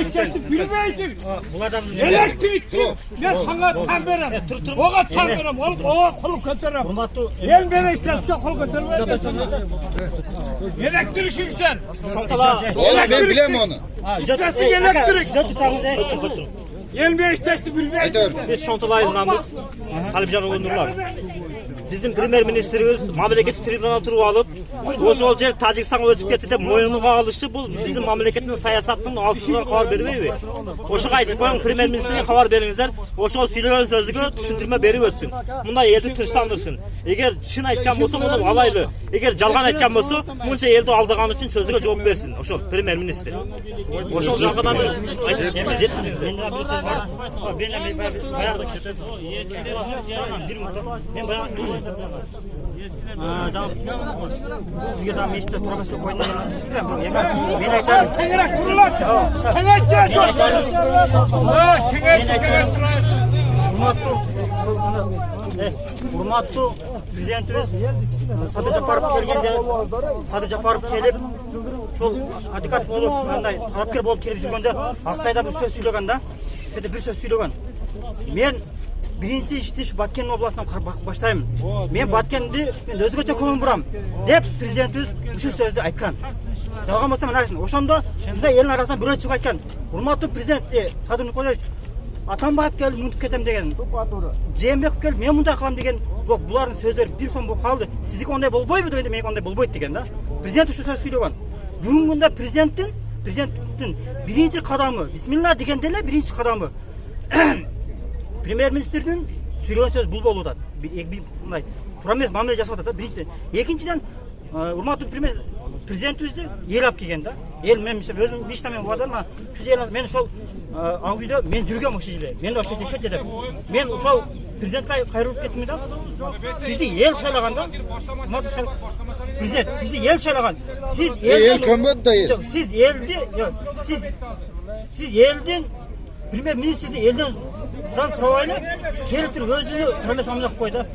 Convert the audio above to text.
işletip bilmeyecek. Elektrikçi. Ben sana tam verem. Oğa tam verem. Oğa kolu götürem. El beni işletip kol götürmez. Elektrikçi sen. Ben bilem onu. İşletsin elektrik. El beni işletip bilmeyecek. Biz şontalayılmamız. Talipcan Oğundurlar. Bizim primer ministrimiz memleket tribunal turup alıp oşol jer Tajikistan'a ötüp ketdi de moynuga alışı bu bizim memleketin sayasattın alsızlığına kabar berбейби. Oşo aytıp koyun primer ministrine kabar beriңizdер. Oşol söylеген sözüge düşündürme berip ötsün. Мындай eldi тынчтандырсын. Эгер шын айткан болсо муну алайлы. Эгер жалган айткан болсо мынча элди алдаган үчүн сөзүгө жооп берсин. Ошол премьер министр. Ошол жагынан айтып жеткиздиңиз. Sizge daha meşte turabası koyduğunu ben aytarım. Kengerek durular. Kengerek Урматтуу президентибиз Садыр Жапаров келгенде Садыр Жапаров келип ушул адвокат болуп мындай талапкер болуп келип жүргөндө Аксайда бир сөз сүйлөгөн да. Сөйтүп бир сөз сүйлөгөн. Мен биринчи ишти Баткен областынан баштайм. Мен Баткенди өзгөчө көңүл бурам деп президентибиз ушул сөздү айткан. Жалган болсо мына ошондо мындай элдин арасынан бирөө чыгып айткан. Урматтуу президент Садыр Николаевич Атамбаев келип мынтип кетем деген. Жээнбеков келип мен мындай кылам деген. Булардын сөздөрү бир сом болуп калды. Сиздики ондай болбойбу дегенде меники ондай болбойт деген да. Президент ушул сөз сүйлөгөн. Бүгүнкү күндө президенттин биринчи кадамы бисмилла дегенде эле биринчи кадамы премьер-министрдин сүйлөгөн сөз бул болуп атат. Мындай туура эмес мамиле жасап атат да биринчиден. Экинчиден урматтуу президентибизди эл алып келген да. Эл мен өзүм иштемен бардым, ушул эл мен ошол ал үйдө мен жүргөм ошол жерде. Мен ошол жерде жашап жатам. Мен ошол президентке кайрылып кеттим да. Сизди эл шайлаган да. Президент сизди эл шайлаган. Сиз эл көмөт да эл. Сиз элди, сиз элдин премьер-министрди элден сурабайлы келип туруп өзүнү тура эмес мамиле кылып койду.